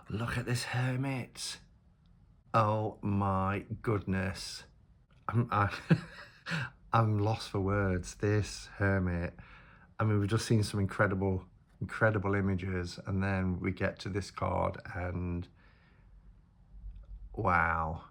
Look at this hermit. Oh my goodness. I'm lost for words. This hermit. I mean, we've just seen some incredible images, and then we get to this card and wow.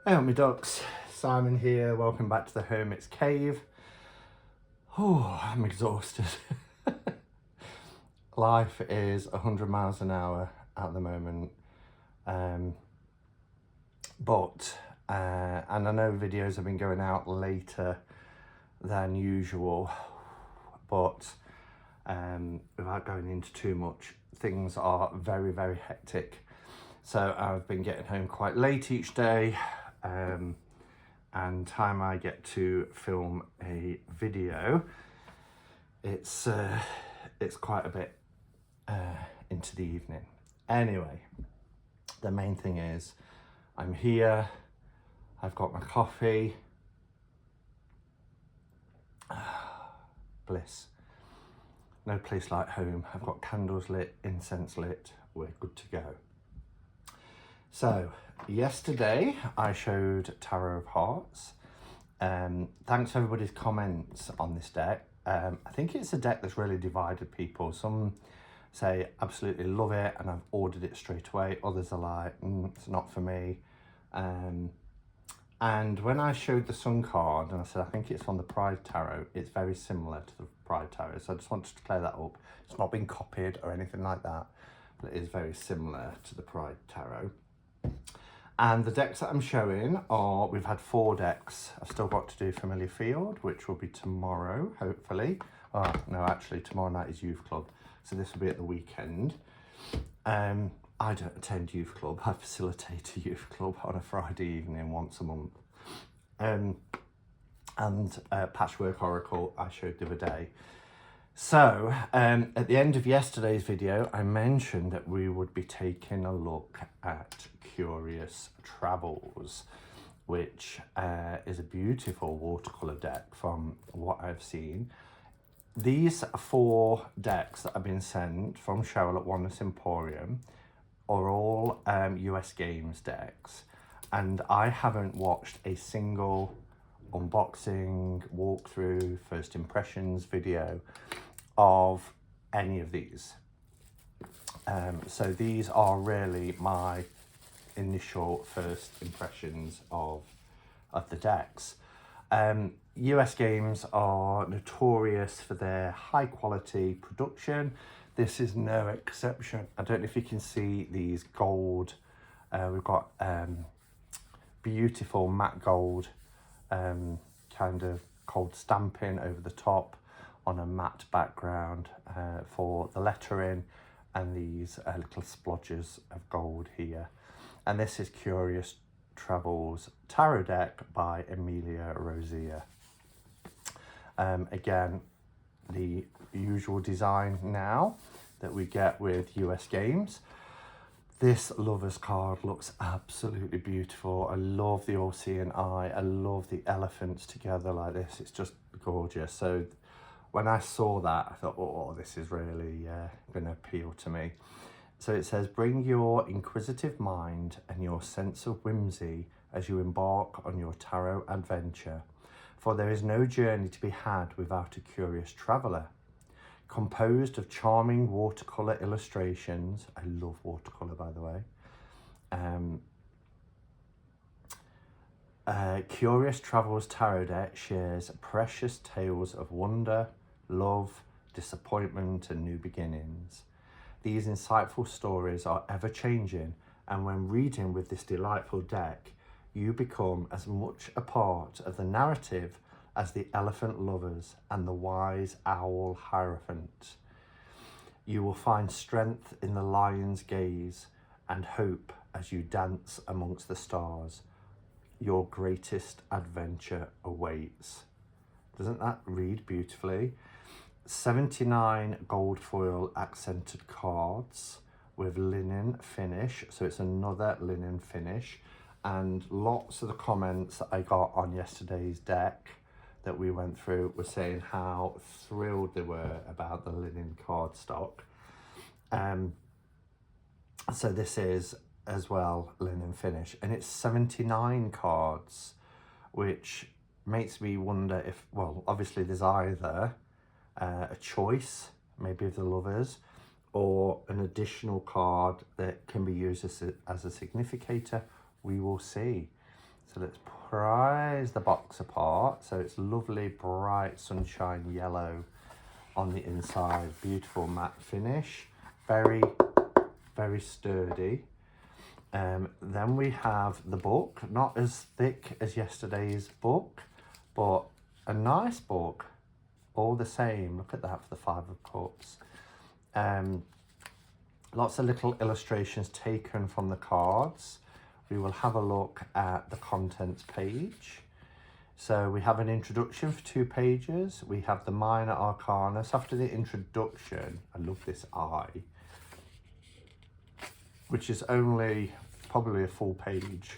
Hey on me ducks, Simon here, welcome back to the Hermit's Cave. Oh, I'm exhausted. Life is 100 miles an hour at the moment. And I know videos have been going out later than usual, but without going into too much, things are very, very hectic. So I've been getting home quite late each day. And time I get to film a video, it's quite a bit into the evening. Anyway, the main thing is I'm here, I've got my coffee, bliss. No place like home. I've got candles lit, incense lit, we're good to go. So yesterday I showed Tarot of Hearts. Thanks for everybody's comments on this deck. I think it's a deck that's really divided people. Some say absolutely love it and I've ordered it straight away. Others are like, it's not for me. And when I showed the Sun card and I said, I think it's from the Pride Tarot, it's very similar to the Pride Tarot. So I just wanted to clear that up. It's not been copied or anything like that, but it is very similar to the Pride Tarot. And the decks that I'm showing are, we've had 4 decks. I've still got to do Familiar Field, which will be tomorrow, hopefully. Oh, no, actually, tomorrow night is Youth Club. So this will be at the weekend. I don't attend Youth Club. I facilitate a Youth Club on a Friday evening once a month. And Patchwork Oracle I showed the other day. So, at the end of yesterday's video, I mentioned that we would be taking a look at Curious Travels, which is a beautiful watercolour deck from what I've seen. These 4 decks that have been sent from Cheryl at Oneness Emporium are all US Games decks, and I haven't watched a single unboxing, walkthrough, first impressions video of any of these. So these are really my initial first impressions of the decks. US Games are notorious for their high quality production. This is no exception. I don't know if you can see these gold, we've got beautiful matte gold kind of cold stamping over the top on a matte background for the lettering, and these little splodges of gold here. And this is Curious Travels Tarot deck by Emilia Rosier. Again, the usual design now that we get with US Games. This Lover's card looks absolutely beautiful. I love the all-seeing eye. I love the elephants together like this. It's just gorgeous. So when I saw that, I thought, oh, this is really going to appeal to me. So it says, bring your inquisitive mind and your sense of whimsy as you embark on your tarot adventure. For there is no journey to be had without a curious traveller. Composed of charming watercolour illustrations. I love watercolour, by the way. Curious Travels Tarot deck shares precious tales of wonder, love, disappointment and new beginnings. These insightful stories are ever-changing, and when reading with this delightful deck, you become as much a part of the narrative as the elephant lovers and the wise owl hierophant. You will find strength in the lion's gaze and hope as you dance amongst the stars. Your greatest adventure awaits. Doesn't that read beautifully? 79 gold foil accented cards with linen finish. So it's another linen finish. And lots of the comments that I got on yesterday's deck that we went through were saying how thrilled they were about the linen cardstock. So this is as well linen finish, and it's 79 cards, which makes me wonder if, well, obviously there's either a choice, maybe of the lovers, or an additional card that can be used as a significator. We will see. So let's prise the box apart. So it's lovely, bright sunshine yellow on the inside. Beautiful matte finish. Very, very sturdy. Then we have the book. Not as thick as yesterday's book, but a nice book. All the same. Look at that for the Five of Cups. Lots of little illustrations taken from the cards. We will have a look at the contents page. So we have an introduction for 2 pages. We have the minor arcana. So after the introduction, I love this eye, which is only probably a full page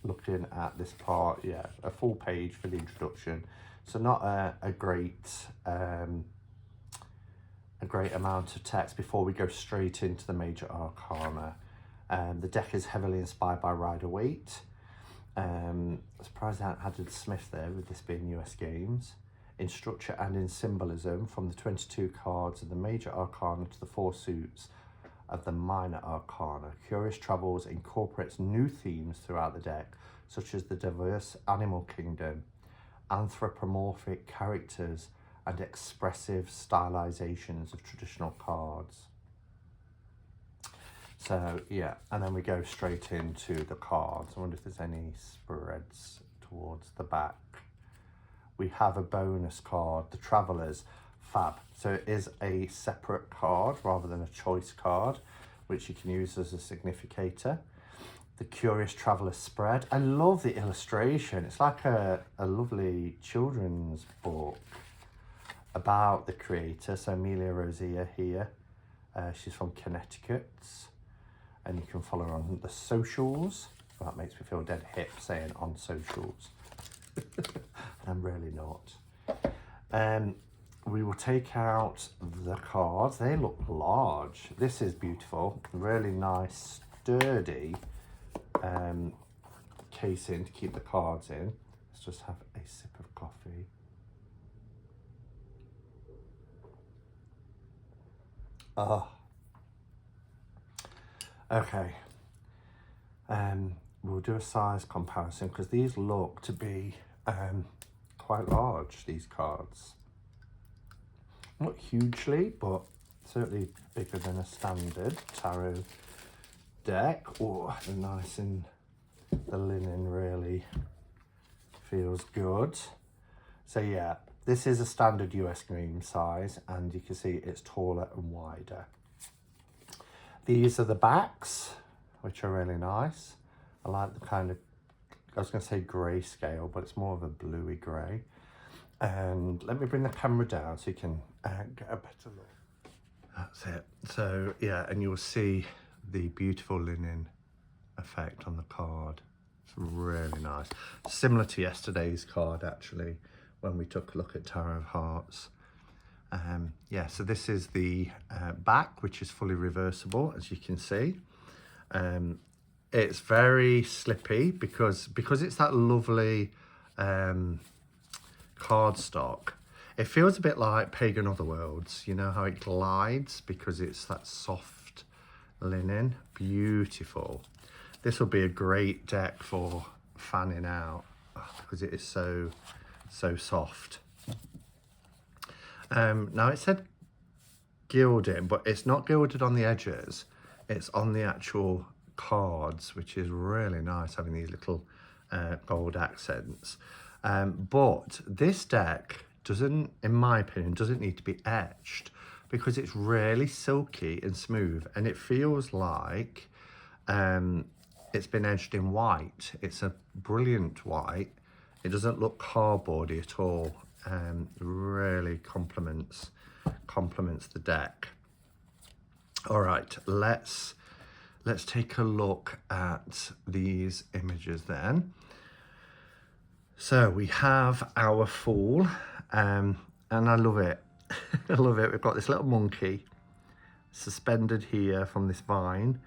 looking at this part. Yeah, a full page for the introduction. So not a great amount of text before we go straight into the major arcana. The deck is heavily inspired by Rider-Waite. Surprised I hadn't added Smith there, with this being US games. In structure and in symbolism, from the 22 cards of the major arcana to the 4 suits of the minor arcana. Curious Travels incorporates new themes throughout the deck, such as the diverse animal kingdom, anthropomorphic characters, and expressive stylizations of traditional cards. So yeah, and then we go straight into the cards. I wonder if there's any spreads towards the back. We have a bonus card, the Travelers. Fab. So it is a separate card rather than a choice card, which you can use as a significator. The Curious Traveller spread. I love the illustration. It's like a lovely children's book about the creator. So Amelia Rosier here. She's from Connecticut. And you can follow her on the socials. That makes me feel dead hip saying on socials. I'm really not. We will take out the cards. They look large. This is beautiful. Really nice, sturdy casing to keep the cards in. Let's just have a sip of coffee. Oh. Okay. We'll do a size comparison because these look to be quite large, these cards. Not hugely, but certainly bigger than a standard tarot deck. Oh, they're nice, and the linen really feels good. So yeah, this is a standard US green size, and you can see it's taller and wider. These are the backs, which are really nice. I like the kind of, I was going to say grey scale, but it's more of a bluey grey. And let me bring the camera down so you can get a better look. That's it. So yeah, and you'll see the beautiful linen effect on the card. It's really nice. Similar to yesterday's card, actually, when we took a look at Tarot of Hearts. Yeah, so this is the back, which is fully reversible, as you can see. It's very slippy because it's that lovely cardstock. It feels a bit like Pagan Otherworlds. You know how it glides because it's that soft linen. Beautiful. This will be a great deck for fanning out because it is so soft. Now it said gilding, but it's not gilded on the edges. It's on the actual cards, which is really nice, having these little gold accents. But this deck doesn't, in my opinion, doesn't need to be etched because it's really silky and smooth, and it feels like it's been edged in white. It's a brilliant white. It doesn't look cardboardy at all. Really complements complements the deck. All right, let's take a look at these images then. So we have our Fool, and I love it. I love it. We've got this little monkey suspended here from this vine,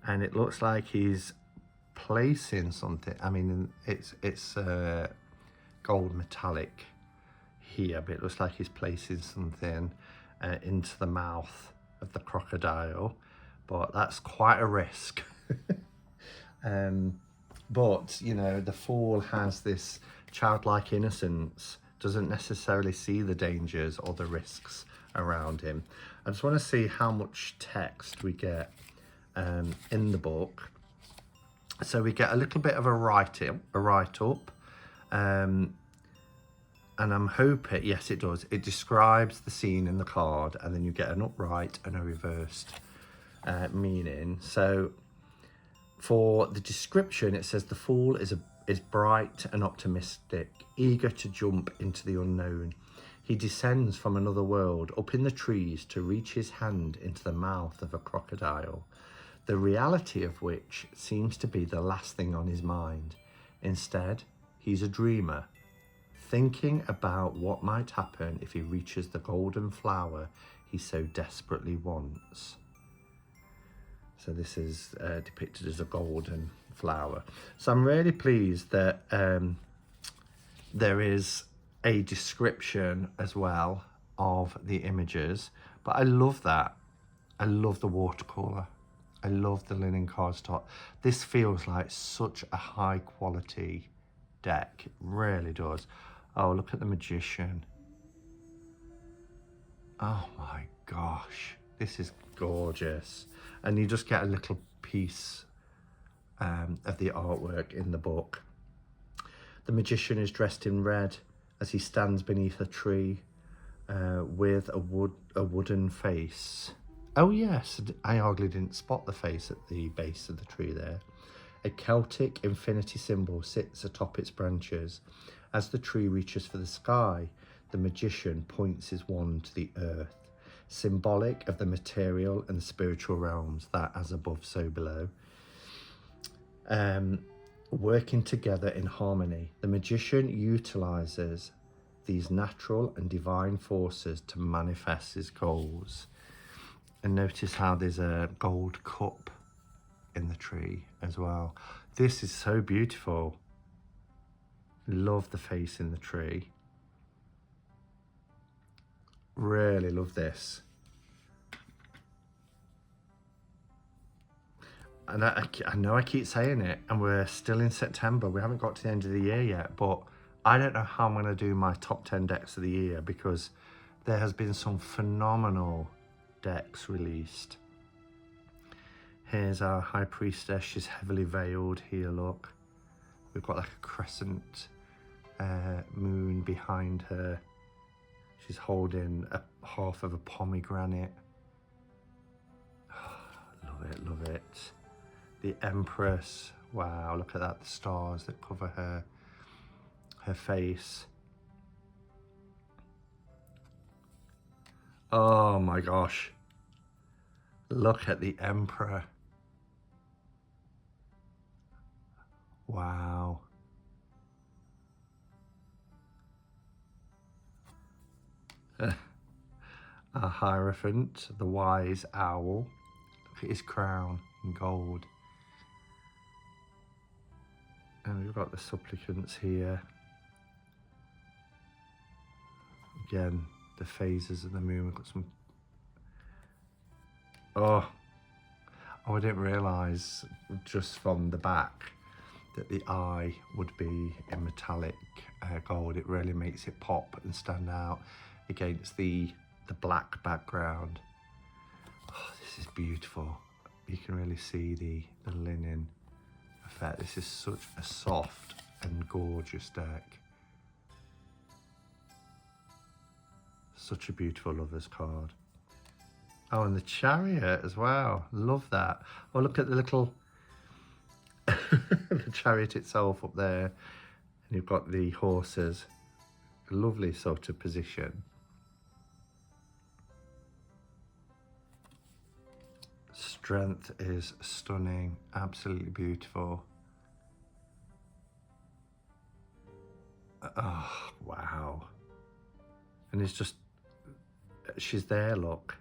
and it looks like he's placing something. I mean, it's gold metallic here, but it looks like he's placing something into the mouth of the crocodile, but that's quite a risk. But you know, the Fool has this childlike innocence, doesn't necessarily see the dangers or the risks around him. I just want to see how much text we get in the book. So we get a little bit of a write-up, and I'm hoping, yes it does, it describes the scene in the card, and then you get an upright and a reversed meaning. So for the description, it says the Fool is bright and optimistic, eager to jump into the unknown. He descends from another world up in the trees to reach his hand into the mouth of a crocodile, the reality of which seems to be the last thing on his mind. Instead, he's a dreamer, thinking about what might happen if he reaches the golden flower he so desperately wants. So this is depicted as a golden flower. So I'm really pleased that there is a description as well of the images, but I love that. I love the watercolour. I love the linen cardstock. This feels like such a high quality deck. It really does. Oh, look at the Magician. Oh my gosh, this is gorgeous. And you just get a little piece of the artwork in the book. The Magician is dressed in red as he stands beneath a tree with a wooden face. Oh yes, I hardly didn't spot the face at the base of the tree there. A Celtic infinity symbol sits atop its branches. As the tree reaches for the sky, the Magician points his wand to the earth, symbolic of the material and spiritual realms, that as above, so below. Working together in harmony, the Magician utilizes these natural and divine forces to manifest his goals. And notice how there's a gold cup in the tree as well. This is so beautiful. Love the face in the tree. Really love this. And I know I keep saying it, and we're still in September. We haven't got to the end of the year yet, but I don't know how I'm going to do my top 10 decks of the year, because there has been some phenomenal decks released. Here's our High Priestess. She's heavily veiled here, look. We've got like a crescent moon behind her. She's holding a half of a pomegranate. Oh, love it, love it. The Empress. Wow, look at that, the stars that cover her face. Oh my gosh. Look at the Emperor. Wow. A Hierophant, the wise owl. Look at his crown in gold. And we've got the supplicants here. Again, the phases of the moon. We've got some... Oh, I didn't realise just from the back that the eye would be in metallic gold. It really makes it pop and stand out against the black background. Oh, this is beautiful. You can really see the linen effect. This is such a soft and gorgeous deck. Such a beautiful lover's card. Oh, and the Chariot as well. Love that. Oh, look at the little the Chariot itself up there. And you've got the horses. A lovely sort of position. Strength is stunning, absolutely beautiful. Oh, wow. And it's just, she's there, look,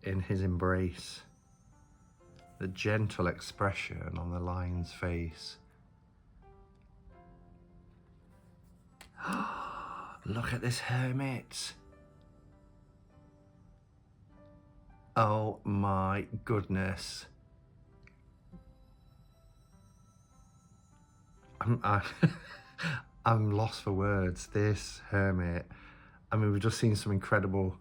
in his embrace. The gentle expression on the lion's face. Look at this hermit. Oh my goodness. I'm lost for words. This hermit. I mean, we've just seen some incredible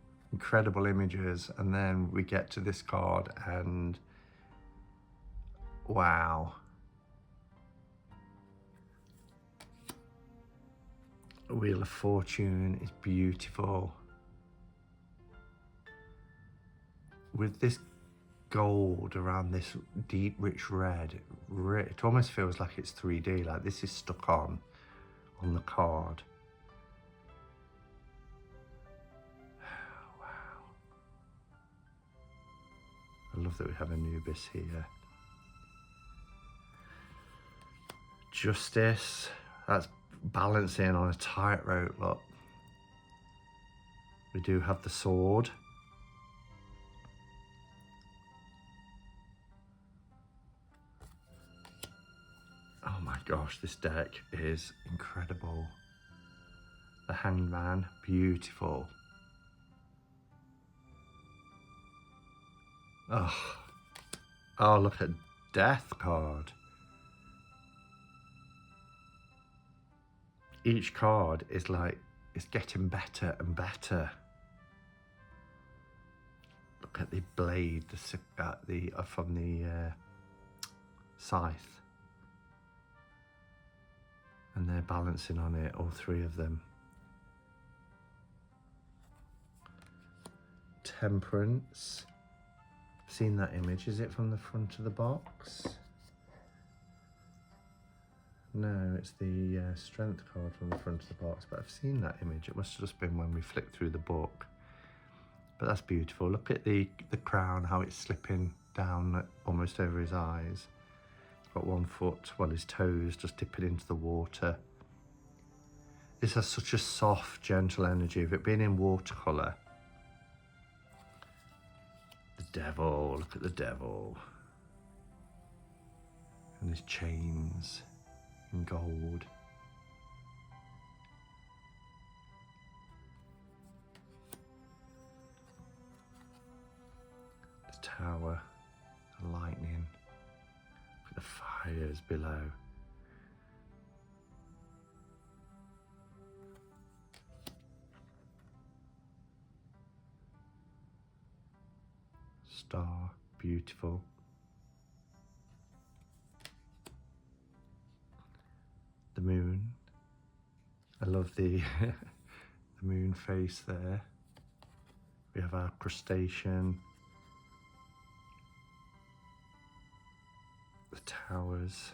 images, and then we get to this card and wow. Wheel of Fortune is beautiful. With this gold around this deep, rich red, it almost feels like it's 3D, like this is stuck on the card. Wow. I love that we have Anubis here. Justice, that's balancing on a tightrope, look. We do have the sword. Oh my gosh, this deck is incredible. The Hanged Man, beautiful. Oh, look at Death card. Each card is like, it's getting better and better. Look at the blade, from the scythe. And they're balancing on it, all three of them. Temperance. I've seen that image. Is it from the front of the box? No, it's the strength card from the front of the box, but I've seen that image. It must have just been when we flicked through the book. But that's beautiful. Look at the crown, how it's slipping down almost over his eyes. Got one foot, well, his toes just dipping into the water. This has such a soft, gentle energy of it being in watercolour. The devil, look at the devil. And his chains in gold. The tower, the lightning. The fires below. Star, beautiful. The moon. I love the the moon face there. We have our crustacean. The towers.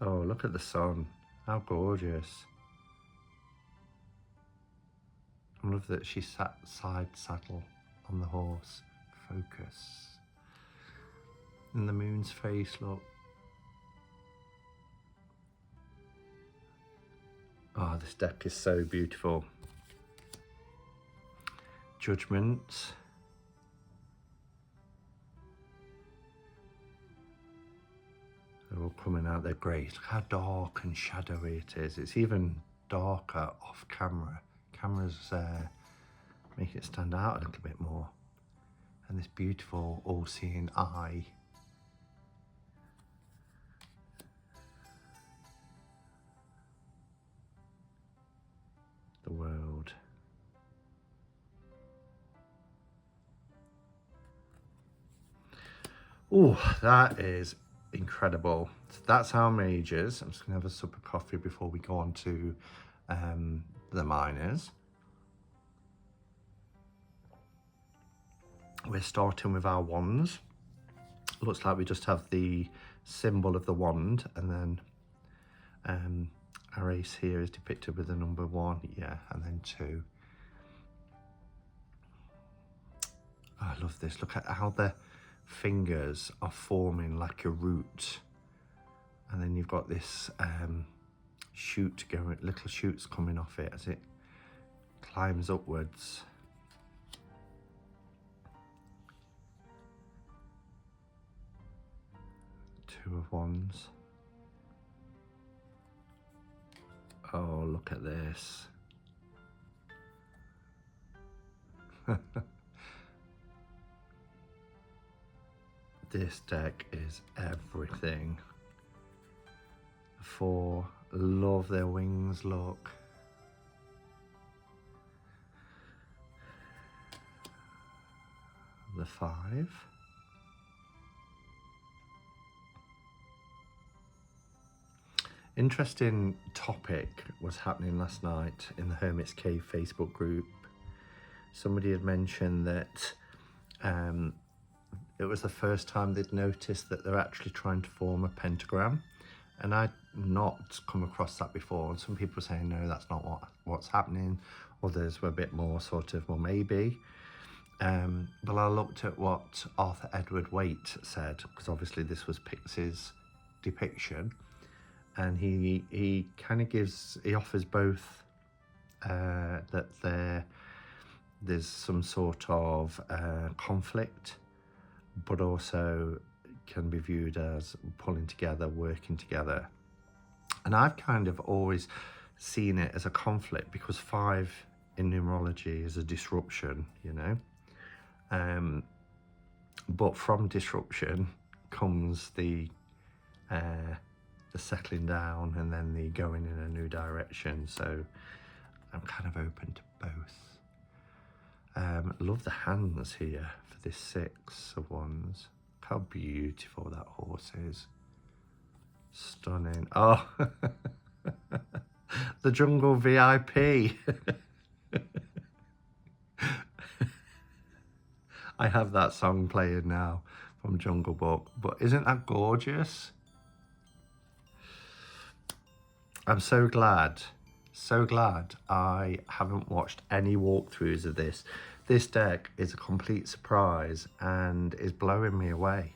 Oh, look at the sun. How gorgeous. I love that she sat side saddle on the horse. Focus. And the moon's face, look. Oh, this deck is so beautiful. Judgment. They're all coming out, they're great. Look how dark and shadowy it is. It's even darker off camera. Cameras make it stand out a little bit more. And this beautiful all-seeing eye. The world. Oh, that is incredible. So that's our majors. I'm just gonna have a sup of coffee before we go on to the minors. We're starting with our wands. Looks like we just have the symbol of the wand, and then our ace here is depicted with the number 1, yeah, and then 2. I love this. Look at how the fingers are forming like a root. And then you've got this shoot going, little shoots coming off it as it climbs upwards. Two of Wands. Oh, look at this. This deck is everything. Four, love their wings look. The five. Interesting topic was happening last night in the Hermit's Cave Facebook group. Somebody had mentioned that it was the first time they'd noticed that they're actually trying to form a pentagram. And I'd not come across that before. And some people were saying, no, that's not what's happening. Others were a bit more sort of, well, maybe. But I looked at what Arthur Edward Waite said, because obviously this was Pixie's depiction. And he kind of he offers both that there's some sort of conflict, but also can be viewed as pulling together, working together. And I've kind of always seen it as a conflict, because 5 in numerology is a disruption, you know. But from disruption comes the settling down and then the going in a new direction. So I'm kind of open to both. Love the hands here for this 6 of Wands. Look how beautiful that horse is. Stunning. Oh, the jungle VIP. I have that song playing now from Jungle Book, but isn't that gorgeous? I'm so glad I haven't watched any walkthroughs of this. This deck is a complete surprise and is blowing me away.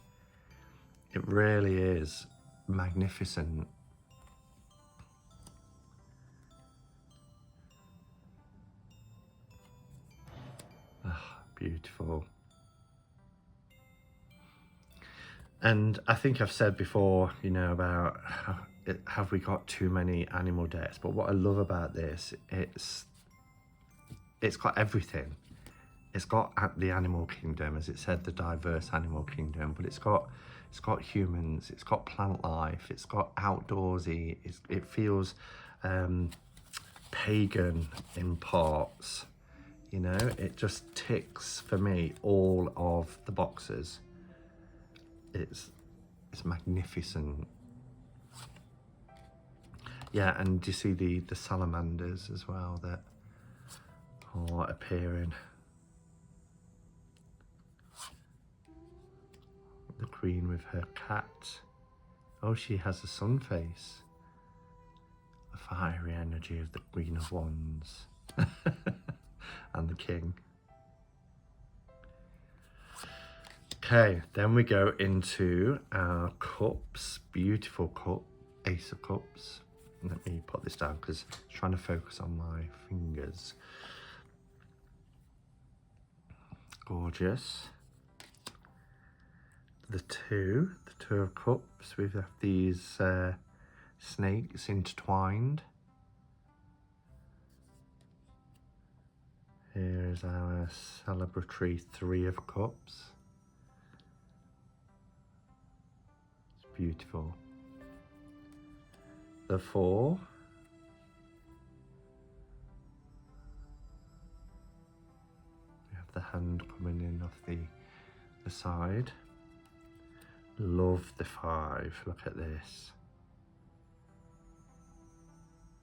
It really is magnificent. Oh, beautiful. And I think I've said before, you know, about have we got too many animal decks? But what I love about this, it's got everything. It's got the animal kingdom, as it said, the diverse animal kingdom, but it's got humans, it's got plant life, it's got outdoorsy, it feels pagan in parts, you know. It just ticks for me all of the boxes. It's magnificent. Yeah, and do you see the salamanders as well that are appearing? The queen with her cat. Oh, she has a sun face. The fiery energy of the Queen of Wands. And the king. Okay, then we go into our cups. Beautiful cup, Ace of Cups. Let me put this down because I'm trying to focus on my fingers. Gorgeous. The two of Cups. We have these snakes intertwined. Here's our celebratory 3 of Cups. It's beautiful. The 4. We have the hand coming in off the side. Love the 5. Look at this.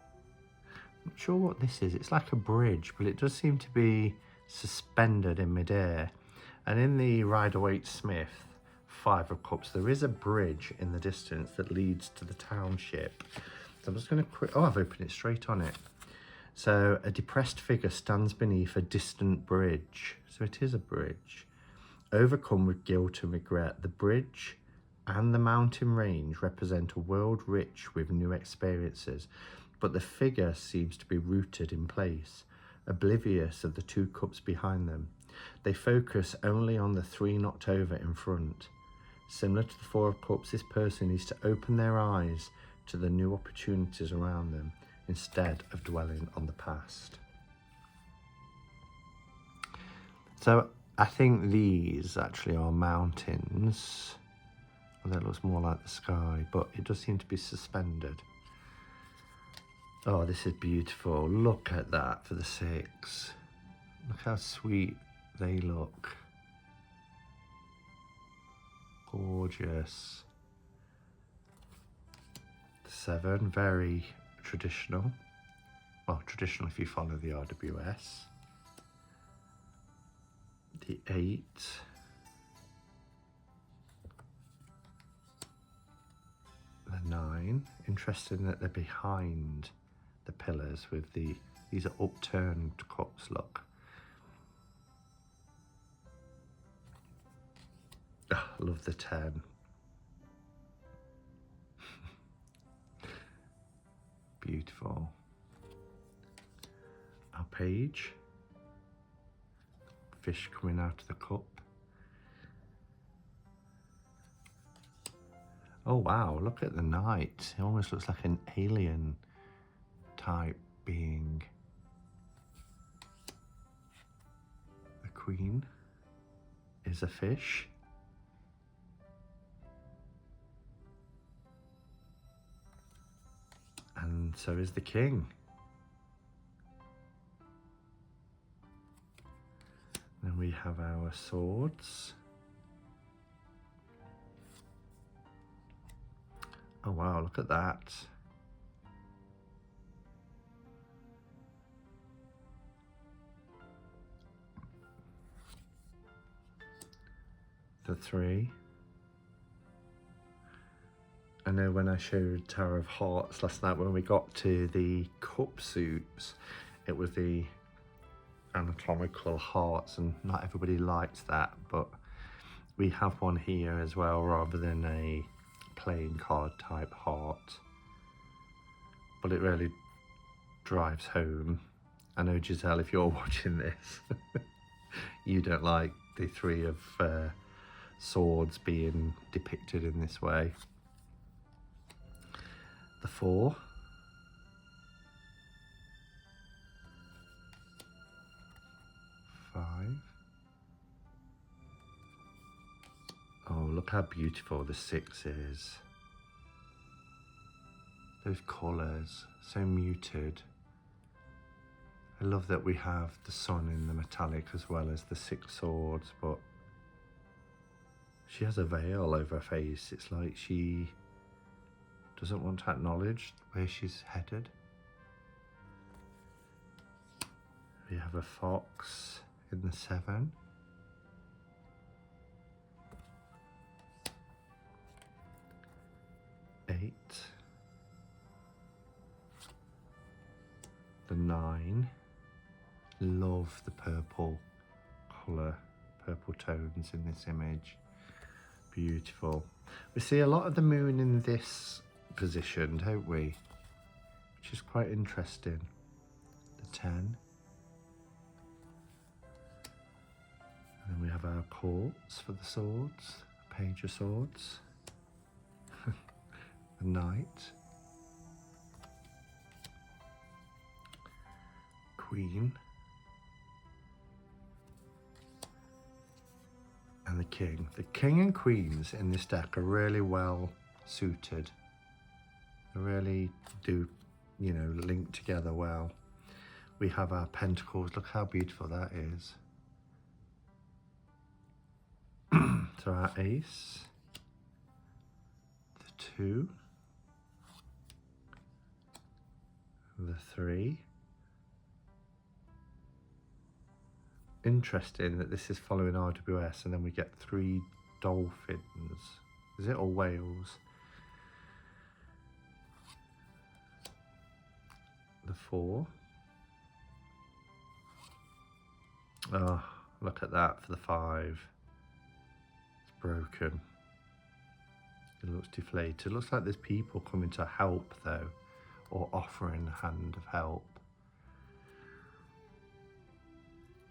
I'm not sure what this is. It's like a bridge, but it does seem to be suspended in midair. And in the Rider-Waite-Smith 5 of Cups, there is a bridge in the distance that leads to the township. So I'm just going to oh, I've opened it straight on it. So a depressed figure stands beneath a distant bridge. So it is a bridge. Overcome with guilt and regret, the bridge and the mountain range represent a world rich with new experiences, but the figure seems to be rooted in place, oblivious of the two cups behind them. They focus only on the three knocked over in front. Similar to the Four of Cups, this person needs to open their eyes to the new opportunities around them instead of dwelling on the past. So I think these actually are mountains. That looks more like the sky, but it does seem to be suspended. Oh, this is beautiful. Look at that for the 6. Look how sweet they look. Gorgeous. 7, very traditional. Well, traditional if you follow the RWS. The 8. The 9. Interesting that they're behind the pillars with these are upturned cups, look. Oh, I love the 10. Beautiful. Our page. Fish coming out of the cup. Oh wow, look at the knight. It almost looks like an alien type being. The queen is a fish. And so is the king. Then we have our swords. Oh wow, look at that. The 3. I know when I showed Tower of Hearts last night, when we got to the cup suits, it was the anatomical hearts, and not everybody likes that, but we have one here as well, rather than a playing card type heart. But it really drives home. I know, Giselle, if you're watching this, you don't like the 3 of swords being depicted in this way. The 4. Oh, look how beautiful the 6 is. Those colours, so muted. I love that we have the sun in the metallic as well as the 6 swords, but she has a veil over her face. It's like she doesn't want to acknowledge where she's headed. We have a fox in the 7. The 9. Love the purple colour, purple tones in this image. Beautiful. We see a lot of the moon in this position, don't we? Which is quite interesting. The 10. And then we have our courts for the swords, page of swords. The knight. Queen. And the king. The king and queens in this deck are really well suited. They really do, you know, link together well. We have our pentacles. Look how beautiful that is. So our ace. The 2. The 3. Interesting that this is following RWS and then we get 3 dolphins. Is it, or whales? The 4. Oh, look at that for the 5. broken. It looks deflated. It looks like there's people coming to help though, or offering a hand of help.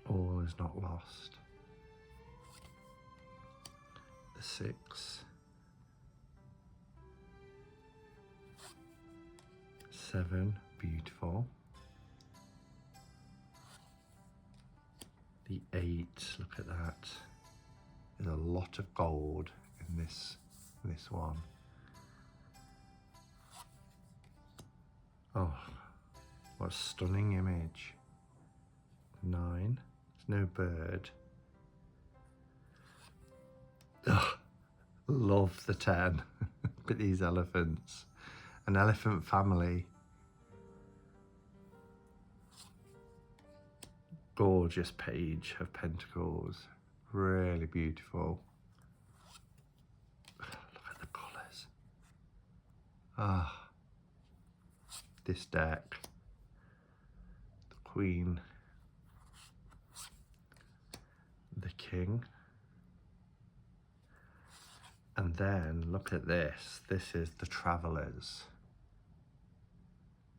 All is not lost. The 6, 7, beautiful. The 8, look at that. There's a lot of gold in this one. Oh, what a stunning image. 9, there's no bird. Ugh, love the 10. But these elephants, an elephant family. Gorgeous page of pentacles, really beautiful. Look at the colours. Ah, this deck, the Queen, the King, and then look at this. This is the Travelers,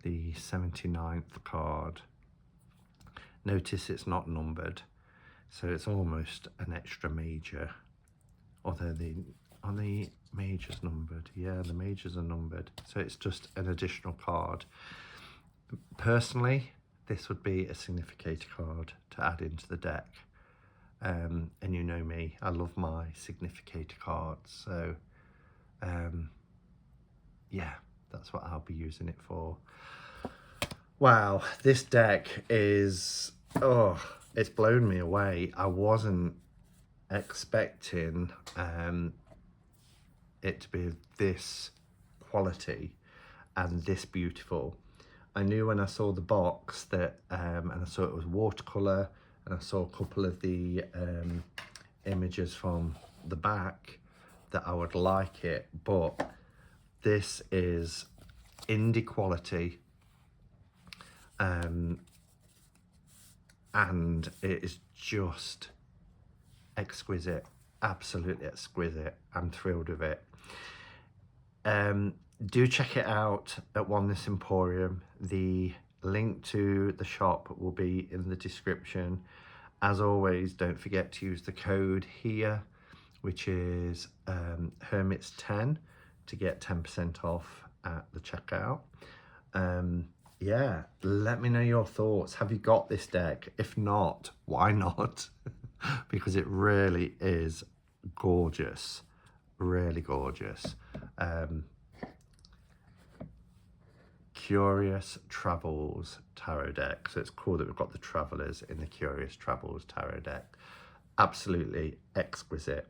the 79th card. Notice it's not numbered, so it's almost an extra major. Although are the majors numbered? Yeah, the majors are numbered, so it's just an additional card. Personally, this would be a significator card to add into the deck. And you know me, I love my significator cards, so yeah, that's what I'll be using it for. Wow, this deck is, oh, it's blown me away. I wasn't expecting it to be this quality and this beautiful. I knew when I saw the box that, and I saw it was watercolour, and I saw a couple of the images from the back, that I would like it, but this is indie quality. And it is just exquisite, absolutely exquisite. I'm thrilled with it. Do check it out at Oneness Emporium. The link to the shop will be in the description. As always, don't forget to use the code here, which is Hermits10, to get 10% off at the checkout. Yeah, let me know your thoughts. Have you got this deck? If not, why not? Because it really is gorgeous, really gorgeous. Curious Travels Tarot deck. So it's cool that we've got the Travelers in the Curious Travels Tarot deck. Absolutely exquisite.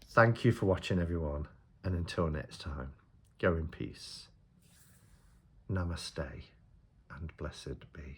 Thank you for watching, everyone, and until next time, go in peace. Namaste and blessed be.